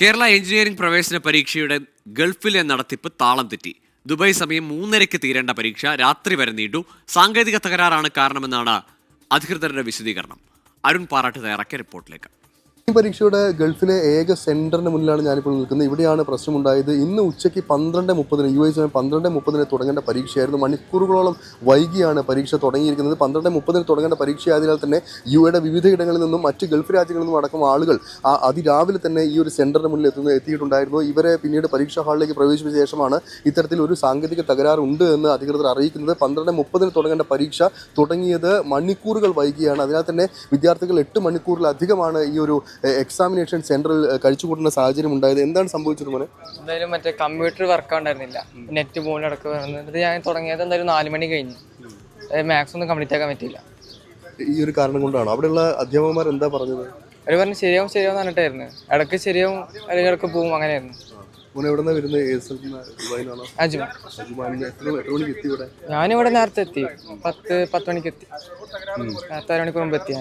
Kerala engineering പ്രവേശന പരീക്ഷയുടെ ഗൾഫിലെ നടത്തിപ്പ് താളം തെറ്റി. ദുബായ് സമയം 3:30-ക്ക് തീരേണ്ട പരീക്ഷ രാത്രി വരെ നീണ്ടു. സാങ്കേതിക തകരാറാണ് കാരണമെന്നാണ് അധികൃതരുടെ വിശദീകരണം. അരുൺ പാറാട്ട് തയ്യാറാക്കിയ റിപ്പോർട്ടിലേക്ക്. ഈ പരീക്ഷയുടെ ഗൾഫിലെ ഏക സെന്ററിന് മുന്നിലാണ് ഞാനിപ്പോൾ നിൽക്കുന്നത്. ഇവിടെയാണ് പ്രശ്നമുണ്ടായത്. ഇന്ന് ഉച്ചയ്ക്ക് 12:30 UAE സമയം 12:30 തുടങ്ങേണ്ട പരീക്ഷയായിരുന്നു. മണിക്കൂറുകളോളം വൈകിയാണ് പരീക്ഷ തുടങ്ങിയിരിക്കുന്നത്. 12:30 തുടങ്ങേണ്ട പരീക്ഷയായതിനാൽ തന്നെ UAEയുടെ വിവിധ ഇടങ്ങളിൽ നിന്നും മറ്റ് ഗൾഫ് രാജ്യങ്ങളിൽ നിന്നും അടക്കം ആളുകൾ അതിരാവിലെ തന്നെ ഈ ഒരു സെന്ററിന് മുന്നിൽ എത്തിയിട്ടുണ്ടായിരുന്നു. ഇവരെ പിന്നീട് പരീക്ഷാ ഹാളിലേക്ക് പ്രവേശിപ്പിച്ച ശേഷമാണ് ഇത്തരത്തിൽ ഒരു സാങ്കേതിക തകരാറുണ്ട് എന്ന് അധികൃതർ അറിയിക്കുന്നത്. 12:30 തുടങ്ങേണ്ട പരീക്ഷ തുടങ്ങിയത് മണിക്കൂറുകൾ വൈകിയാണ്. അതിനാൽ തന്നെ വിദ്യാർത്ഥികൾ 8 മണിക്കൂറിലധികമാണ് ഈ ഒരു എക്സാമിനേഷൻ സെന്ററിൽ കഴിച്ചുകൂട്ടുന്ന സാഹചര്യം ഉണ്ടായത്. എന്താണ് സംഭവിച്ചത് മോനെ? എന്തായാലും മറ്റേ കമ്പ്യൂട്ടർ വർക്ക് ഉണ്ടായിരുന്നില്ല, നെറ്റ് പോലടക്കം വരുന്നത്. ഞാൻ തുടങ്ങിയത് എന്തായാലും 4 മണി കഴിഞ്ഞു. മാത്സ് ഒന്നും കംപ്ലീറ്റ് ആക്കാൻ പറ്റിയില്ല. ഈ ഒരു കാരണം കൊണ്ടാണ്. അവിടെയുള്ള അധ്യാപകന്മാർ എന്താ പറഞ്ഞത്? അവർ പറഞ്ഞ് ശരിയാവും ശരിയാവും പറഞ്ഞിട്ടായിരുന്നു. ഇടയ്ക്ക് ശരിയാവും അല്ലെങ്കിൽ ഇടയ്ക്ക് പോവും, അങ്ങനെയായിരുന്നു. ഞാനിവിടെ നേരത്തെ എത്തി, 10 മണിക്ക് എത്തി. നേരത്തെ 1 മണിക്കൂർ മുമ്പ് എത്തി.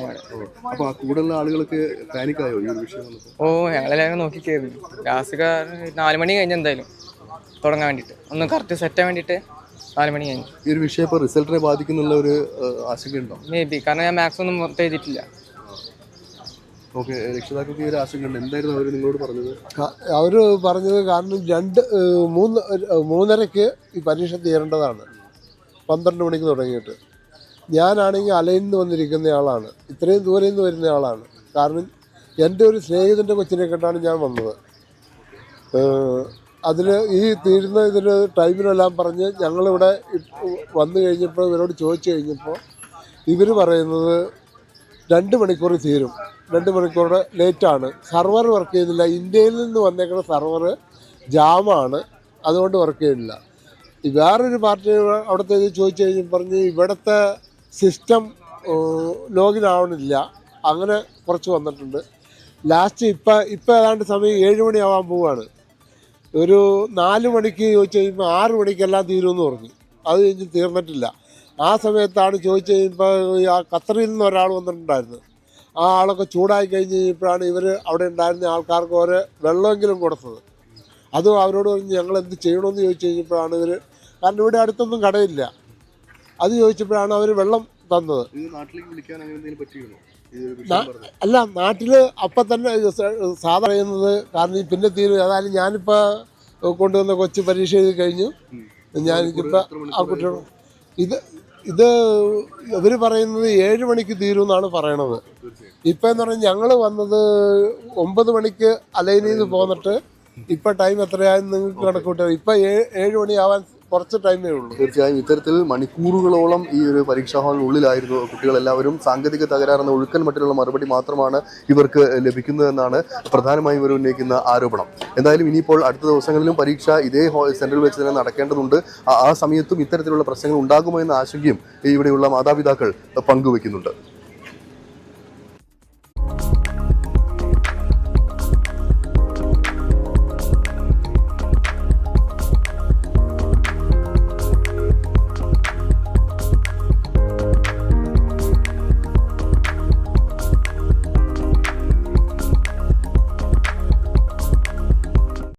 ഓ, ഞങ്ങളെല്ലാവരും നോക്കിക്കായിരുന്നു. ലാസ്റ്റ് 4 മണി കഴിഞ്ഞ് എന്തായാലും തുടങ്ങാൻ വേണ്ടിയിട്ട് ഒന്ന് കറക്റ്റ് സെറ്റാൻ വേണ്ടിയിട്ട് 4 മണി കഴിഞ്ഞു. ഈ ഒരു വിഷയം ഇപ്പോൾ റിസൾട്ടിനെ ബാധിക്കുന്നുള്ള ഒരു ആശങ്കയുണ്ടോ? മേ ബി, കാരണം ഞാൻ മാത്സ് ഒന്നും മൊത്തം എഴുതിയിട്ടില്ല. രക്ഷിതാക്കൾക്ക് ഒരു ആശങ്കയുണ്ട്. എന്തായിരുന്നു അവർ നിങ്ങളോട് പറഞ്ഞത്? അവർ പറഞ്ഞത് കാരണം 3:30-ക്ക് ഈ പരീക്ഷ തീരേണ്ടതാണ്. 12 മണിക്ക് തുടങ്ങിയിട്ട്. ഞാനാണെങ്കിൽ അലയിൽ നിന്ന് വന്നിരിക്കുന്ന ആളാണ്, ഇത്രയും ദൂരെ നിന്ന് വരുന്ന ആളാണ്. കാരണം എൻ്റെ ഒരു സ്നേഹിതൻ്റെ കൊച്ചിനെ കണ്ടാണ് ഞാൻ വന്നത്. അതിന് ഈ തീരുന്ന ഇതിന് ടൈമിനെല്ലാം പറഞ്ഞ് ഞങ്ങളിവിടെ വന്നു കഴിഞ്ഞപ്പോൾ ഇവരോട് ചോദിച്ചു കഴിഞ്ഞപ്പോൾ ഇവർ പറയുന്നത് 2 മണിക്കൂർ തീരും, 2 മണിക്കൂർ ലേറ്റാണ്. സർവർ വർക്ക് ചെയ്യുന്നില്ല. ഇന്ത്യയിൽ നിന്ന് വന്നേക്കുന്ന സർവർ ജാമാണ്, അതുകൊണ്ട് വർക്ക് ചെയ്യുന്നില്ല. വേറൊരു പാർട്ടി അവിടുത്തെ ഇത് ചോദിച്ചു കഴിഞ്ഞ് പറഞ്ഞ് ഇവിടുത്തെ സിസ്റ്റം ലോഗിൻ ആവണില്ല, അങ്ങനെ കുറച്ച് വന്നിട്ടുണ്ട്. ലാസ്റ്റ് ഇപ്പം ഏതാണ്ട് സമയം 7 മണിയാവാൻ പോവുകയാണ്. ഒരു 4 മണിക്ക് ചോദിച്ചു കഴിയുമ്പോൾ 6 മണിക്കെല്ലാം തീരുമെന്ന് പറഞ്ഞു. അത് കഴിഞ്ഞ് തീർന്നിട്ടില്ല. ആ സമയത്താണ് ചോദിച്ചു കഴിയുമ്പോൾ ആ ഖത്തറിൽ നിന്ന് ഒരാൾ വന്നിട്ടുണ്ടായിരുന്നു. ആ ആളൊക്കെ ചൂടായി കഴിഞ്ഞ് കഴിഞ്ഞപ്പോഴാണ് ഇവർ അവിടെ ഉണ്ടായിരുന്ന ആൾക്കാർക്ക് ഓരോ വെള്ളമെങ്കിലും കൊടുത്തത്. അതും അവരോട് പറഞ്ഞ് ഞങ്ങൾ എന്ത് ചെയ്യണമെന്ന് ചോദിച്ചു കഴിഞ്ഞപ്പോഴാണ് ഇവർ, കാരണം ഇവിടെ അടുത്തൊന്നും കടയില്ല, അത് ചോദിച്ചപ്പോഴാണ് അവർ വെള്ളം തന്നത്. അല്ല, നാട്ടിൽ അപ്പം തന്നെ സാധാരണ പറയുന്നത്. കാരണം പിന്നെ തീരും. ഏതായാലും ഞാനിപ്പോൾ കൊണ്ടുവന്ന കൊച്ചു പരീക്ഷ എഴുതി കഴിഞ്ഞു. ഞാനിപ്പോൾ ആ കുട്ടികൾ ഇത് ഇവർ പറയുന്നത് 7 മണിക്ക് തീരുമെന്നാണ് പറയണത്. ഇപ്പം എന്ന് പറഞ്ഞാൽ ഞങ്ങൾ വന്നത് 9 മണിക്ക് അലൈനിൽ നിന്ന് പോന്നിട്ട് ഇപ്പം ടൈം എത്രയായെന്ന് നിങ്ങൾക്ക് കണക്കൂട്ടുക. ഇപ്പം 7 മണിയാവാൻ കുറച്ച് ടൈമേ ഉള്ളൂ. തീർച്ചയായും ഇത്തരത്തിൽ മണിക്കൂറുകളോളം ഈ ഒരു പരീക്ഷാ ഹാളിനുള്ളിലായിരുന്നു കുട്ടികളെല്ലാവരും. സാങ്കേതിക തകരാറെന്ന ഒഴുക്കൻ മട്ടിലുള്ള മറുപടി മാത്രമാണ് ഇവർക്ക് ലഭിക്കുന്നതെന്നാണ് പ്രധാനമായും ഇവർ ഉന്നയിക്കുന്ന ആരോപണം. എന്തായാലും ഇനിയിപ്പോൾ അടുത്ത ദിവസങ്ങളിലും പരീക്ഷ ഇതേ സെന്ററിൽ വെച്ച് തന്നെ നടക്കേണ്ടതുണ്ട്. ആ സമയത്തും ഇത്തരത്തിലുള്ള പ്രശ്നങ്ങൾ ഉണ്ടാകുമോ എന്ന ആശങ്കയും ഇവിടെയുള്ള മാതാപിതാക്കൾ പങ്കുവെക്കുന്നുണ്ട്.